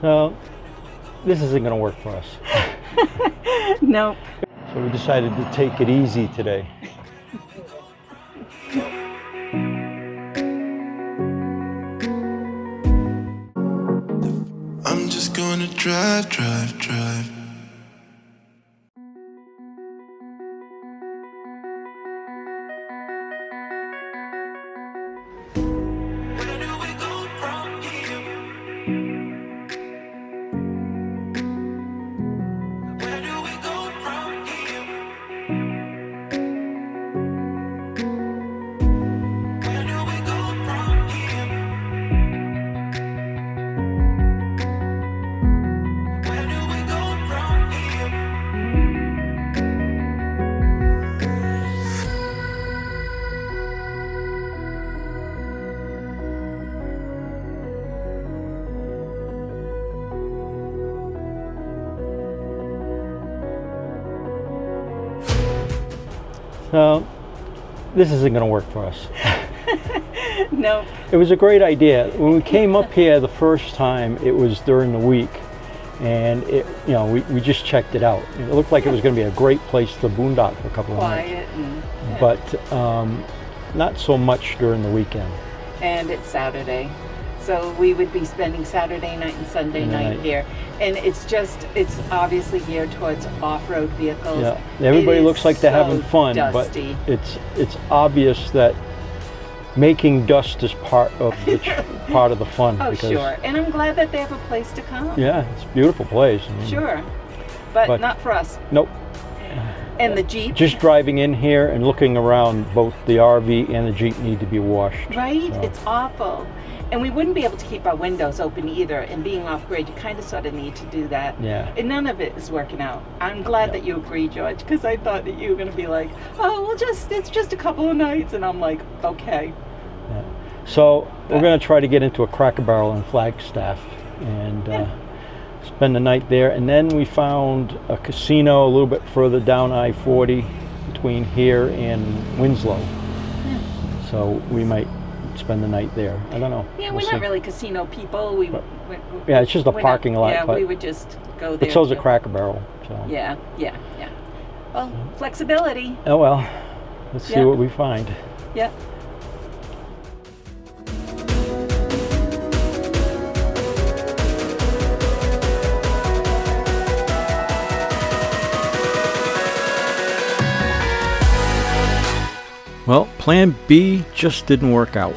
So this isn't going to work for us. Nope. So we decided to take it easy today. I'm just gonna drive. So this isn't going to work for us. Nope. It was a great idea. When we came up here the first time, it was during the week, and we just checked it out. It looked like it was going to be a great place to boondock for a couple of nights. Quiet and yeah. But not so much during the weekend. And it's Saturday, so we would be spending Saturday night and Sunday night here. And it's obviously geared towards off-road vehicles. Yeah, everybody looks like they're having fun, dusty. But it's obvious that making dust is part of the fun. Oh, because, sure. And I'm glad that they have a place to come. Yeah, it's a beautiful place. I mean, sure, but not for us. Nope. And the Jeep. Just driving in here and looking around, both the RV and the Jeep need to be washed. Right? So. It's awful. And we wouldn't be able to keep our windows open either. And being off-grid, you kind of sort of need to do that. Yeah. And none of it is working out. I'm glad that you agree, George, because I thought that you were going to be like, oh, well, it's just a couple of nights. And I'm like, okay. Yeah. So we're going to try to get into a Cracker Barrel in Flagstaff and spend the night there. And then we found a casino a little bit further down I-40 between here and Winslow. Yeah. So we might spend the night there. I don't know. Yeah, we'll we're not really casino people. Yeah, it's just a parking lot. Yeah, but we would just go there. But so's a Cracker Barrel. So. Yeah. Well, flexibility. Oh well, let's see what we find. Yep. Well, plan B just didn't work out.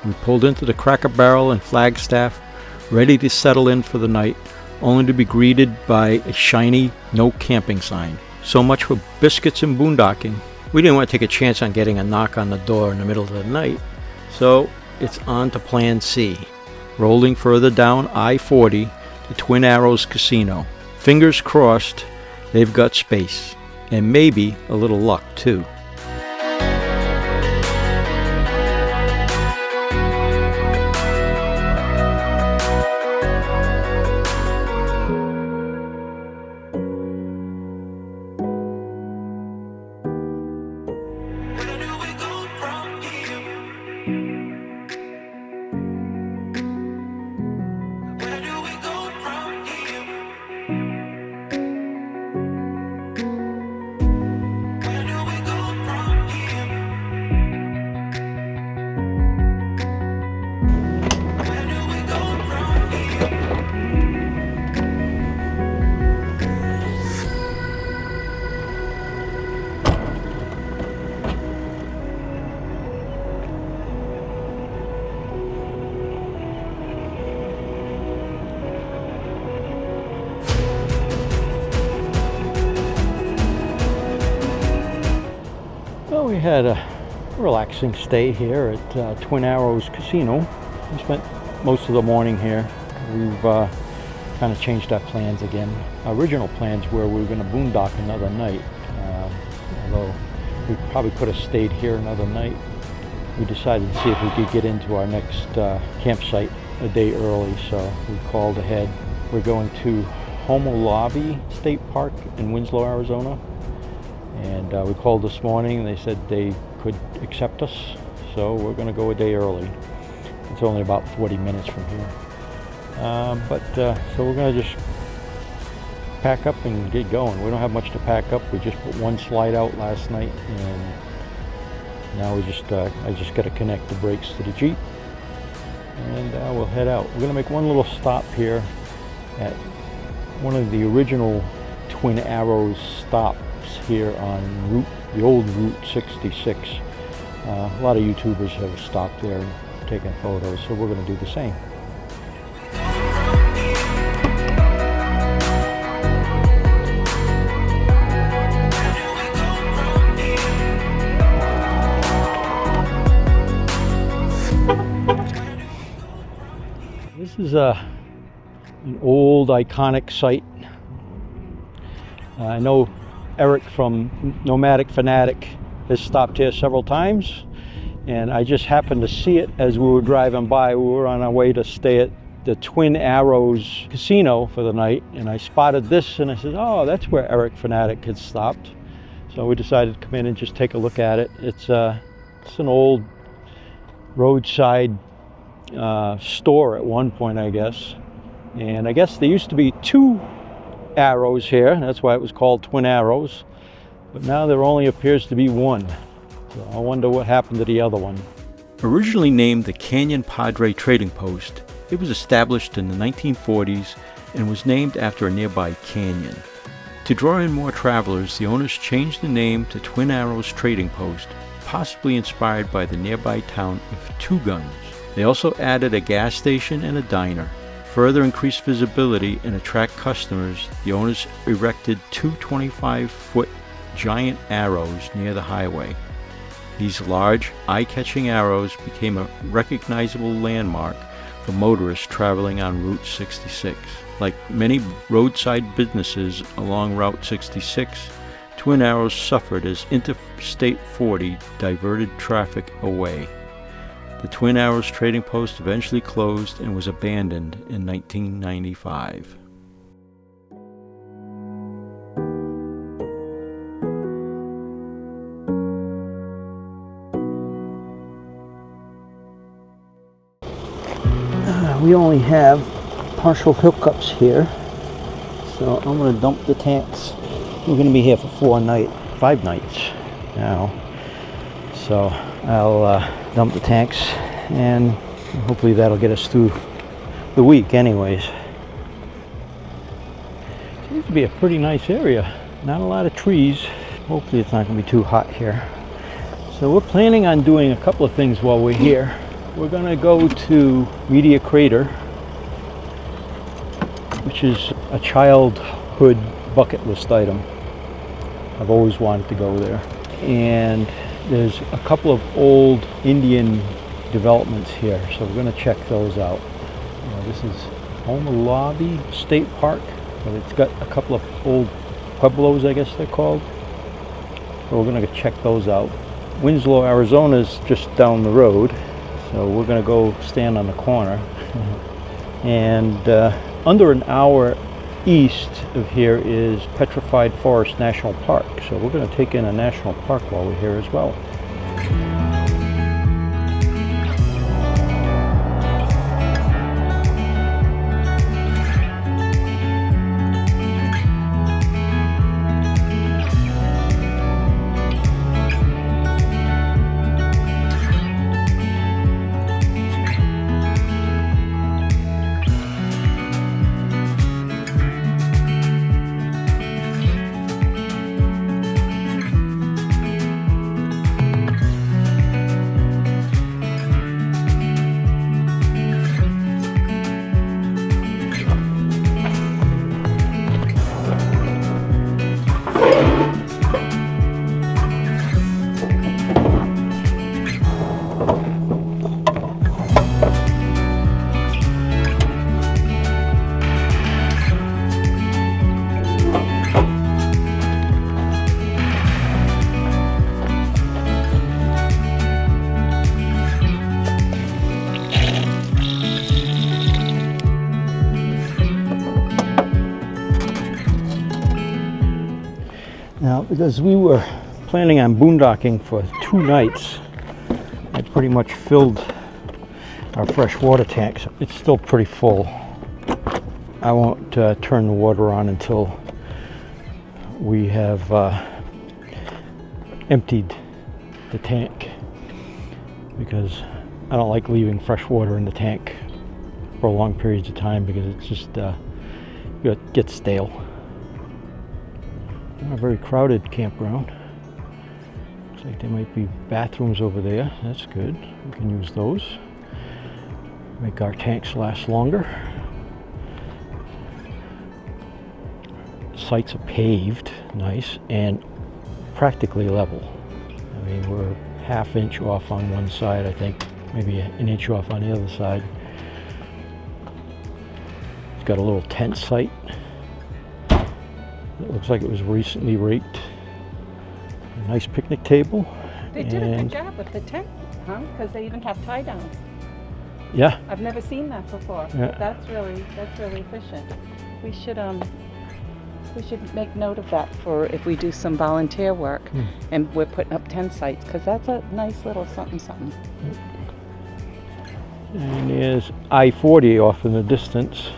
We pulled into the Cracker Barrel in Flagstaff, ready to settle in for the night, only to be greeted by a shiny no camping sign. So much for biscuits and boondocking. We didn't want to take a chance on getting a knock on the door in the middle of the night, so it's on to plan C. Rolling further down I-40 to Twin Arrows Casino. Fingers crossed they've got space, and maybe a little luck too. Well, we had a relaxing stay here at Twin Arrows Casino. We spent most of the morning here. We've kind of changed our plans again. Our original plans were we were going to boondock another night, although we probably could have stayed here another night. We decided to see if we could get into our next campsite a day early, so we called ahead. We're going to Homolovi State Park in Winslow, Arizona. And we called this morning and they said they could accept us, so we're going to go a day early. It's only about 40 minutes from here. So we're gonna just pack up and get going. We don't have much to pack up. We just put one slide out last night, and now we just I just got to connect the brakes to the Jeep, and we'll head out. We're gonna make one little stop here at one of the original Twin Arrows stops here on the old Route 66. A lot of YouTubers have stopped there and taken photos, so we're going to do the same. This is an old iconic site. I know Eric from Nomadic Fanatic has stopped here several times, and I just happened to see it as we were driving by. We were on our way to stay at the Twin Arrows Casino for the night, and I spotted this and I said, oh, that's where Eric Fanatic had stopped. So we decided to come in and just take a look at it. It's an old roadside store at one point, I guess. And I guess there used to be 2 arrows here, that's why it was called Twin Arrows, but now there only appears to be 1. So I wonder what happened to the other one. Originally named the Canyon Padre Trading Post, it was established in the 1940s and was named after a nearby canyon. To draw in more travelers, the owners changed the name to Twin Arrows Trading Post, possibly inspired by the nearby town of Two Guns. They also added a gas station and a diner. Further increased visibility and attract customers, the owners erected 2 25-foot giant arrows near the highway. These large, eye-catching arrows became a recognizable landmark for motorists traveling on Route 66. Like many roadside businesses along Route 66, Twin Arrows suffered as Interstate 40 diverted traffic away. The Twin Arrows Trading Post eventually closed and was abandoned in 1995. We only have partial hookups here, so I'm going to dump the tanks. We're going to be here for 5 nights now, so I'll dump the tanks, and hopefully that'll get us through the week anyways. Seems to be a pretty nice area, not a lot of trees. Hopefully it's not going to be too hot here. So we're planning on doing a couple of things while we're here. We're going to go to Meteor Crater, which is a childhood bucket list item. I've always wanted to go there. And there's a couple of old Indian developments here, so we're going to check those out. This is Homolovi State Park, but it's got a couple of old pueblos, I guess they're called. So we're going to check those out. Winslow, Arizona is just down the road, so we're going to go stand on the corner. And under an hour east of here is Petrified Forest National Park, so we're going to take in a national park while we're here as well. Now, because we were planning on boondocking for 2 nights, I pretty much filled our fresh water tanks. It's still pretty full. I won't turn the water on until we have emptied the tank, because I don't like leaving fresh water in the tank for long periods of time, because it's just it gets stale. Not a very crowded campground. Looks like there might be bathrooms over there. That's good. We can use those. Make our tanks last longer. Sites are paved, nice, and practically level. I mean, we're ½ inch off on one side, I think, maybe an inch off on the other side. It's got a little tent site. It looks like it was recently raked. A nice picnic table. They did a good job with the tent, huh? Because they even have tie downs. Yeah. I've never seen that before. Yeah. That's really efficient. We should make note of that for if we do some volunteer work and we're putting up tent sites, because that's a nice little something. And there's I-40 off in the distance.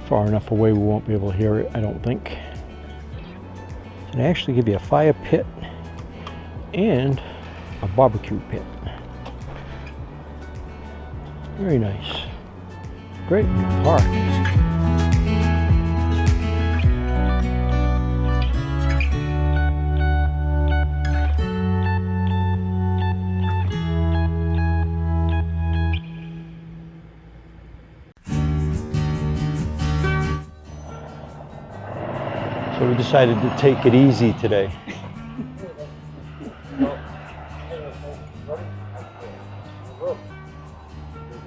Far enough away we won't be able to hear it, I don't think. And they actually give you a fire pit and a barbecue pit. Very nice. Great park. So we decided to take it easy today.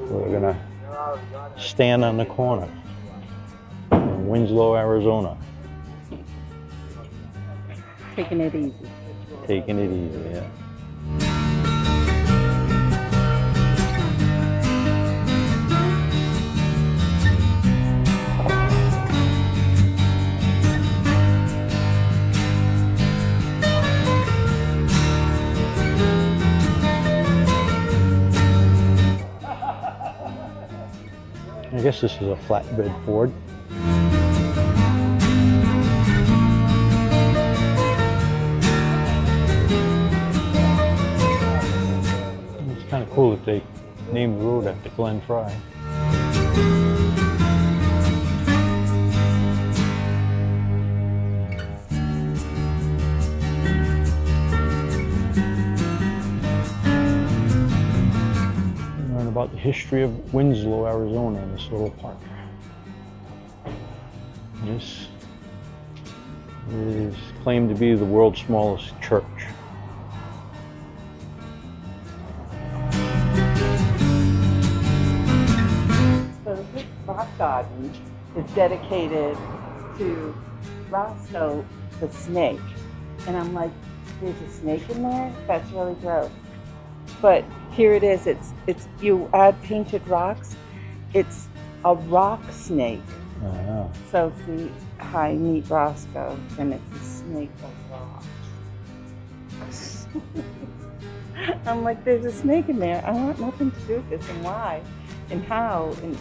We're gonna stand on the corner in Winslow, Arizona. Taking it easy. Taking it easy, yeah. I guess this is a flatbed Ford. It's kind of cool that they named the road after Glenn Fry. About the history of Winslow, Arizona, in this little park. This is claimed to be the world's smallest church. So this rock garden is dedicated to Roscoe the snake. And I'm like, there's a snake in there? That's really gross. But here it is. It's you add painted rocks. It's a rock snake. Oh. So see how I meet Roscoe, and it's a snake of rocks. I'm like, there's a snake in there. I want nothing to do with this, and why, and how, and.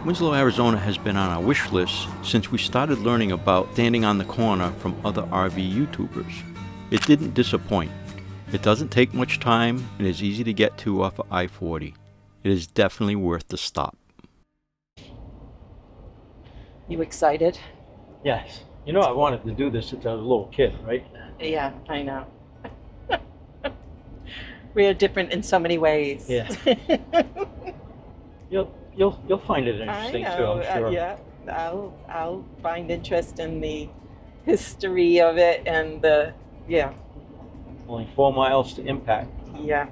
Winslow, Arizona has been on our wish list since we started learning about standing on the corner from other RV YouTubers. It didn't disappoint. It doesn't take much time and is easy to get to off of I-40. It is definitely worth the stop. You excited? Yes. You know, I wanted to do this since I was a little kid, right? Yeah, I know. We are different in so many ways. Yeah. You'll find it interesting too, I'm sure. Yeah, I'll find interest in the history of it and the Only 4 miles to impact. Yeah.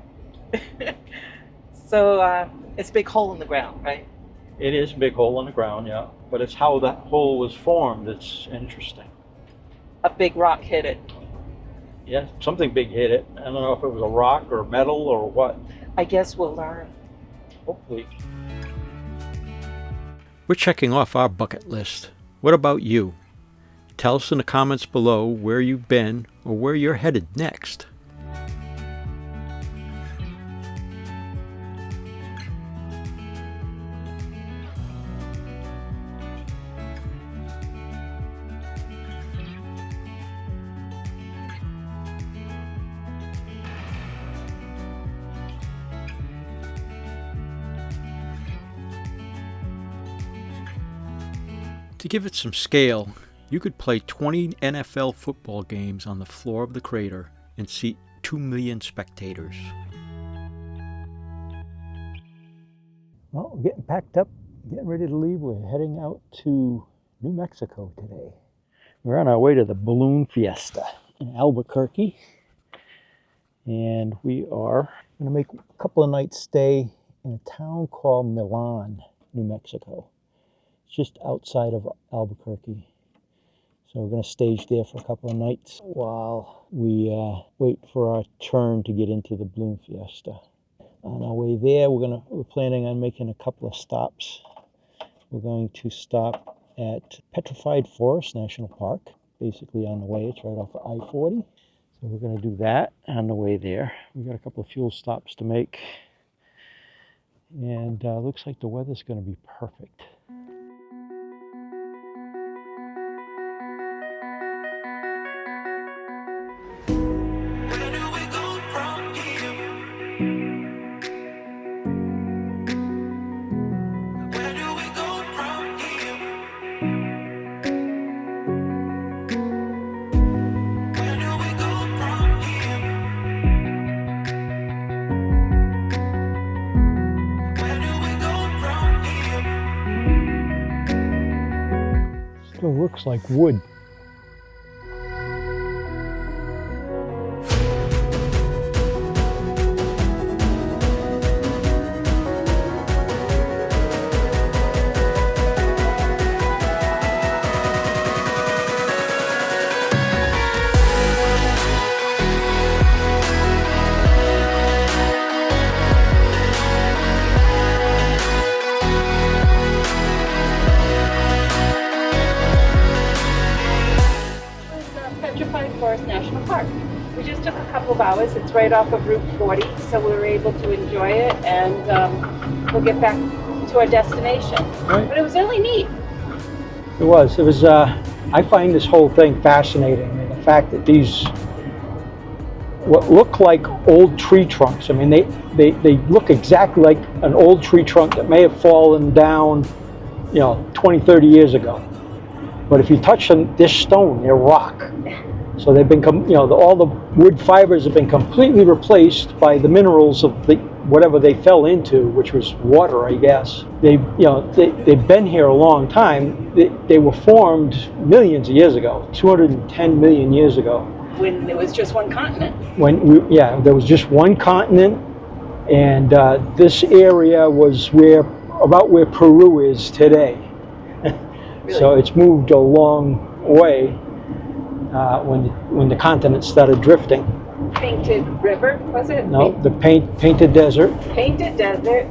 So it's a big hole in the ground, right? It is a big hole in the ground, yeah. But it's how that hole was formed that's interesting. A big rock hit it. Yeah, something big hit it. I don't know if it was a rock or metal or what. I guess we'll learn. Hopefully. We're checking off our bucket list. What about you? Tell us in the comments below where you've been or where you're headed next. To give it some scale, you could play 20 NFL football games on the floor of the crater and seat 2 million spectators. Well, we're getting packed up, getting ready to leave. We're heading out to New Mexico today. We're on our way to the Balloon Fiesta in Albuquerque. And we are going to make a couple of nights stay in a town called Milan, New Mexico. It's just outside of Albuquerque. So we're going to stage there for a couple of nights while we wait for our turn to get into the Balloon Fiesta. On our way there, we're planning on making a couple of stops. We're going to stop at Petrified Forest National Park, basically on the way. It's right off of I-40. So we're going to do that on the way there. We've got a couple of fuel stops to make. And looks like the weather's going to be perfect. Still looks like wood. Petrified Forest National Park. We just took a couple of hours. It's right off of Route 40, so we were able to enjoy it, and we'll get back to our destination. Right. But it was really neat. It was. I find this whole thing fascinating, and the fact that these what look like old tree trunks. I mean, they look exactly like an old tree trunk that may have fallen down, 20, 30 years ago. But if you touch them, they're stone, they're rock. So they've been, all the wood fibers have been completely replaced by the minerals of whatever they fell into, which was water, I guess. They've been here a long time. They were formed millions of years ago, 210 million years ago. When there was just one continent. There was just one continent, and this area was about where Peru is today. Really? So it's moved a long way when the continent started drifting. Painted River, was it? No, the Painted Desert. Painted Desert,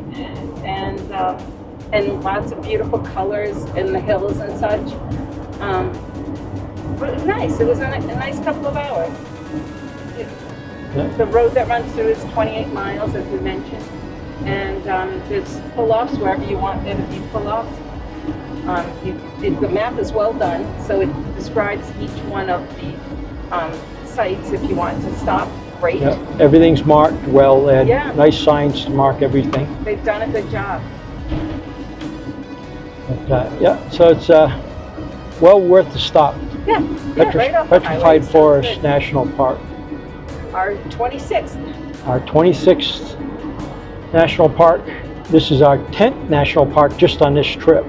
and lots of beautiful colors in the hills and such. But it was nice. It was a nice couple of hours. The road that runs through is 28 miles, as we mentioned, and there's pull-offs wherever you want there to be pull-offs. The map is well done, so it describes each one of the sites if you want to stop. Great. Yeah, everything's marked well, and nice signs to mark everything. They've done a good job. But, so it's well worth the stop. Right off Petrified Forest National Park. Our 26th. Our 26th National Park. This is our 10th National Park just on this trip.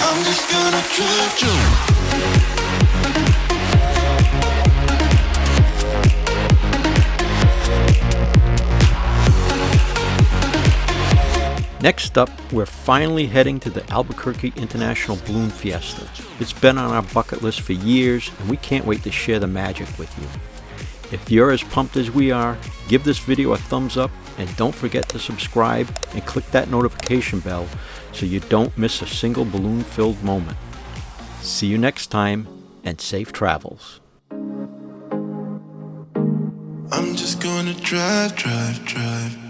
I'm just gonna drive. Next up, we're finally heading to the Albuquerque International Balloon Fiesta. It's been on our bucket list for years, and we can't wait to share the magic with you. If you're as pumped as we are, give this video a thumbs up, and don't forget to subscribe and click that notification bell so you don't miss a single balloon-filled moment. See you next time, and safe travels. I'm just gonna drive.